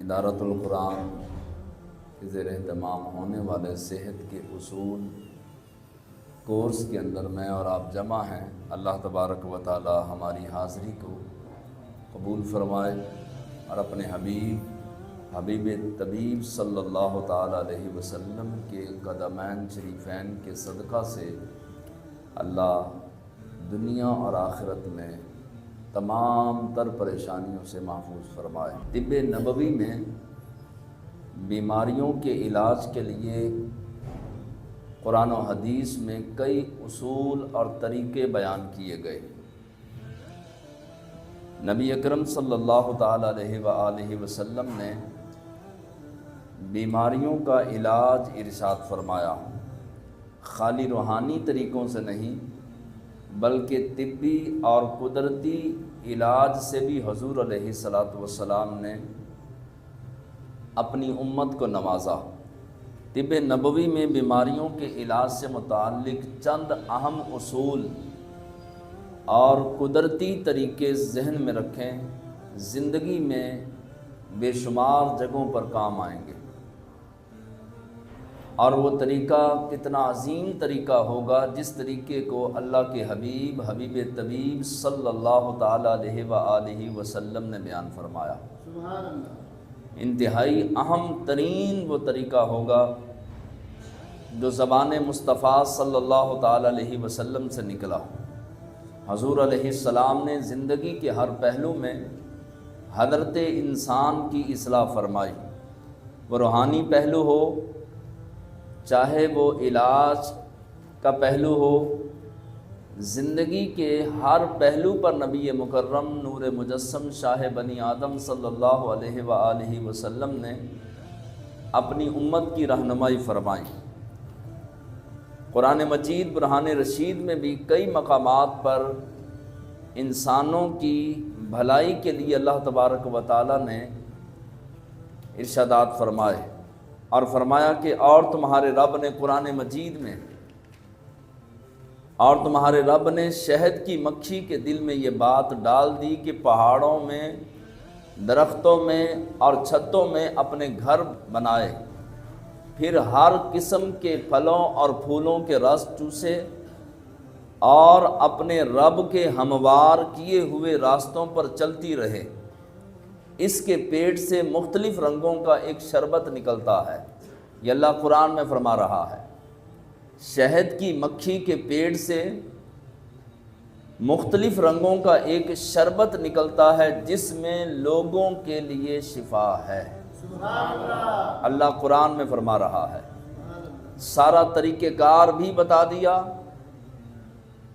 ادارۃ القرآن کے زیر اہتمام ہونے والے صحت کے اصول کورس کے اندر میں اور آپ جمع ہیں۔ اللہ تبارک و تعالی ہماری حاضری کو قبول فرمائے اور اپنے حبیب طبیب صلی اللہ تعالی علیہ وسلم کے قدمین شریفین کے صدقہ سے اللہ دنیا اور آخرت میں تمام تر پریشانیوں سے محفوظ فرمائے۔ طب نبوی میں بیماریوں کے علاج کے لیے قرآن و حدیث میں کئی اصول اور طریقے بیان کیے گئے۔ نبی اکرم صلی اللہ تعالی علیہ وآلہ وسلم نے بیماریوں کا علاج ارشاد فرمایا، خالی روحانی طریقوں سے نہیں بلکہ طبی اور قدرتی علاج سے بھی حضور علیہ السلام نے اپنی امت کو نوازا۔ طب نبوی میں بیماریوں کے علاج سے متعلق چند اہم اصول اور قدرتی طریقے ذہن میں رکھیں، زندگی میں بے شمار جگہوں پر کام آئیں گے، اور وہ طریقہ کتنا عظیم طریقہ ہوگا جس طریقے کو اللہ کے حبیب طبیب صلی اللہ تعالی علیہ وآلہ وسلم نے بیان فرمایا۔ سبحان اللہ۔ انتہائی اہم ترین وہ طریقہ ہوگا جو زبان مصطفیٰ صلی اللہ تعالی علیہ وسلم سے نکلا۔ حضور علیہ السلام نے زندگی کے ہر پہلو میں حضرت انسان کی اصلاح فرمائی، وہ روحانی پہلو ہو، چاہے وہ علاج کا پہلو ہو، زندگی کے ہر پہلو پر نبی مکرم نور مجسم شاہ بنی آدم صلی اللہ علیہ وآلہ وسلم نے اپنی امت کی رہنمائی فرمائی۔ قرآن مجید برہان رشید میں بھی کئی مقامات پر انسانوں کی بھلائی کے لیے اللہ تبارک و تعالی نے ارشادات فرمائے، اور فرمایا کہ اور تمہارے رب نے قرآن مجید میں اور تمہارے رب نے شہد کی مکھی کے دل میں یہ بات ڈال دی کہ پہاڑوں میں، درختوں میں اور چھتوں میں اپنے گھر بنائے، پھر ہر قسم کے پھلوں اور پھولوں کے رس چوسے اور اپنے رب کے ہموار کیے ہوئے راستوں پر چلتی رہے۔ اس کے پیٹ سے مختلف رنگوں کا ایک شربت نکلتا ہے۔ یہ اللہ قرآن میں فرما رہا ہے، شہد کی مکھی کے پیٹ سے مختلف رنگوں کا ایک شربت نکلتا ہے جس میں لوگوں کے لیے شفا ہے۔ اللہ قرآن میں فرما رہا ہے، سارا طریقہ کار بھی بتا دیا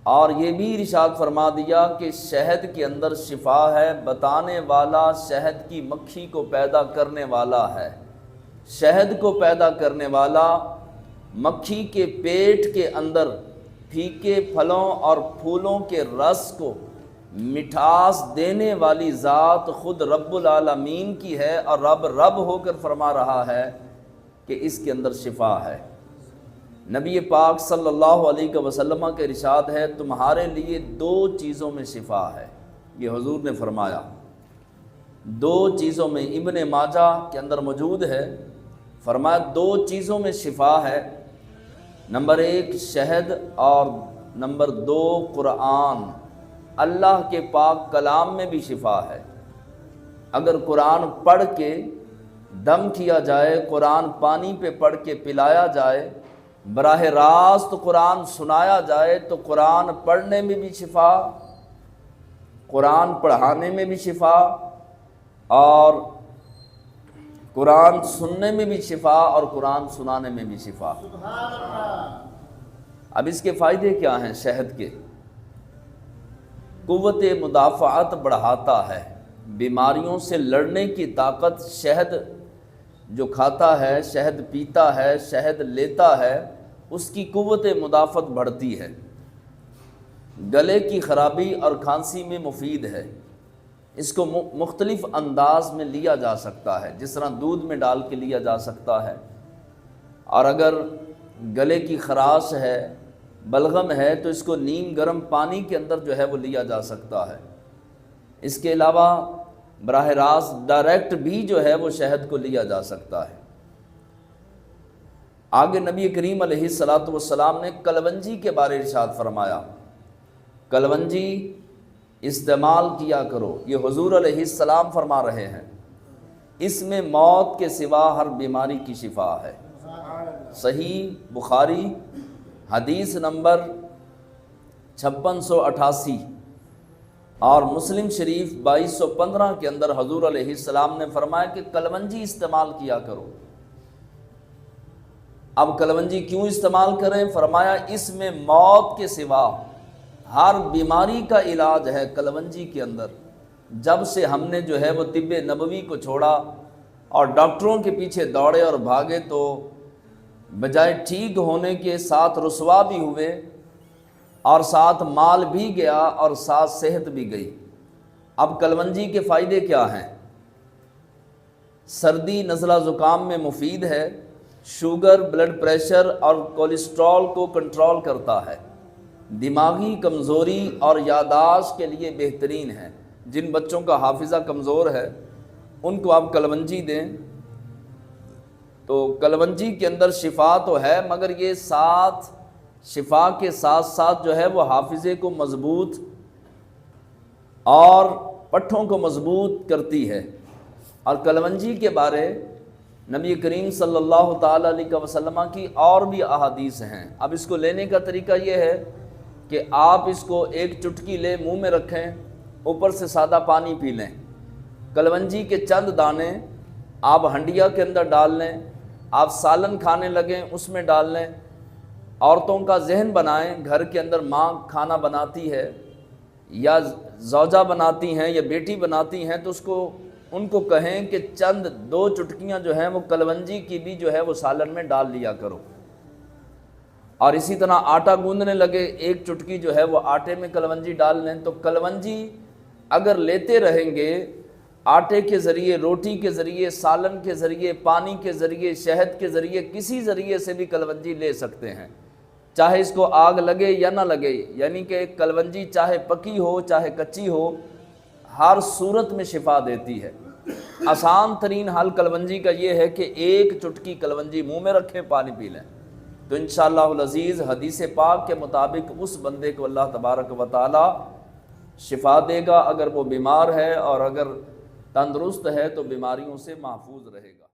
اور یہ بھی ارشاد فرما دیا کہ شہد کے اندر شفا ہے، بتانے والا شہد کی مکھی کو پیدا کرنے والا ہے۔ شہد کو پیدا کرنے والا مکھی کے پیٹ کے اندر پھیکے پھلوں اور پھولوں کے رس کو مٹھاس دینے والی ذات خود رب العالمین کی ہے، اور رب ہو کر فرما رہا ہے کہ اس کے اندر شفا ہے۔ نبی پاک صلی اللہ علیہ وسلم کا ارشاد ہے، تمہارے لیے دو چیزوں میں شفا ہے۔ یہ حضور نے فرمایا، دو چیزوں میں، ابن ماجہ کے اندر موجود ہے، فرمایا دو چیزوں میں شفا ہے، نمبر ایک شہد اور نمبر دو قرآن۔ اللہ کے پاک کلام میں بھی شفا ہے۔ اگر قرآن پڑھ کے دم کیا جائے، قرآن پانی پہ پڑھ کے پلایا جائے، براہ راست قرآن سنایا جائے تو قرآن پڑھنے میں بھی شفا، قرآن پڑھانے میں بھی شفا، اور قرآن سننے میں بھی شفا، اور قرآن سنانے میں بھی شفا۔ اب اس کے فائدے کیا ہیں؟ شہد کے قوت مدافعت بڑھاتا ہے، بیماریوں سے لڑنے کی طاقت شہد جو کھاتا ہے، شہد پیتا ہے، شہد لیتا ہے، اس کی قوت مدافعت بڑھتی ہے۔ گلے کی خرابی اور کھانسی میں مفید ہے۔ اس کو مختلف انداز میں لیا جا سکتا ہے، جس طرح دودھ میں ڈال کے لیا جا سکتا ہے، اور اگر گلے کی خراش ہے، بلغم ہے، تو اس کو نیم گرم پانی کے اندر جو ہے وہ لیا جا سکتا ہے۔ اس کے علاوہ براہ راست ڈائریکٹ بھی جو ہے وہ شہد کو لیا جا سکتا ہے۔ آگے نبی کریم علیہ الصلاۃ والسلام نے کلونجی کے بارے ارشاد فرمایا، کلونجی استعمال کیا کرو، یہ حضور علیہ السلام فرما رہے ہیں، اس میں موت کے سوا ہر بیماری کی شفا ہے۔ صحیح بخاری حدیث نمبر 5688 اور مسلم شریف 2215 کے اندر حضور علیہ السلام نے فرمایا کہ کلونجی استعمال کیا کرو۔ اب کلونجی کیوں استعمال کریں؟ فرمایا اس میں موت کے سوا ہر بیماری کا علاج ہے کلونجی کے اندر۔ جب سے ہم نے جو ہے وہ طب نبوی کو چھوڑا اور ڈاکٹروں کے پیچھے دوڑے اور بھاگے تو بجائے ٹھیک ہونے کے ساتھ رسوا بھی ہوئے اور ساتھ مال بھی گیا اور ساتھ صحت بھی گئی۔ اب کلونجی کے فائدے کیا ہیں؟ سردی نزلہ زکام میں مفید ہے، شوگر، بلڈ پریشر اور کولیسٹرول کو کنٹرول کرتا ہے، دماغی کمزوری اور یادداشت کے لیے بہترین ہے۔ جن بچوں کا حافظہ کمزور ہے ان کو آپ کلونجی دیں تو کلونجی کے اندر شفا تو ہے، مگر یہ شفا کے ساتھ ساتھ جو ہے وہ حافظے کو مضبوط اور پٹھوں کو مضبوط کرتی ہے۔ اور کلونجی کے بارے نبی کریم صلی اللہ تعالی علیہ وسلم کی اور بھی احادیث ہیں۔ اب اس کو لینے کا طریقہ یہ ہے کہ آپ اس کو ایک چٹکی لے، منہ میں رکھیں، اوپر سے سادہ پانی پی لیں۔ کلونجی کے چند دانے آپ ہنڈیا کے اندر ڈال لیں، آپ سالن کھانے لگیں اس میں ڈال لیں۔ عورتوں کا ذہن بنائیں، گھر کے اندر ماں کھانا بناتی ہے یا زوجہ بناتی ہیں یا بیٹی بناتی ہیں تو ان کو کہیں کہ چند 2 چٹکیاں جو ہیں وہ کلونجی کی بھی جو ہے وہ سالن میں ڈال لیا کرو۔ اور اسی طرح آٹا گوندنے لگے، 1 چٹکی جو ہے وہ آٹے میں کلونجی ڈال لیں۔ تو کلونجی اگر لیتے رہیں گے، آٹے کے ذریعے، روٹی کے ذریعے، سالن کے ذریعے، پانی کے ذریعے، شہد کے ذریعے، کسی ذریعے سے بھی کلونجی لے سکتے ہیں، چاہے اس کو آگ لگے یا نہ لگے۔ یعنی کہ کلونجی چاہے پکی ہو چاہے کچی ہو، ہر صورت میں شفا دیتی ہے۔ آسان ترین حل کلونجی کا یہ ہے کہ 1 چٹکی کلونجی منہ میں رکھیں، پانی پی لیں، تو انشاءاللہ العزیز حدیث پاک کے مطابق اس بندے کو اللہ تبارک و تعالی شفا دے گا، اگر وہ بیمار ہے، اور اگر تندرست ہے تو بیماریوں سے محفوظ رہے گا۔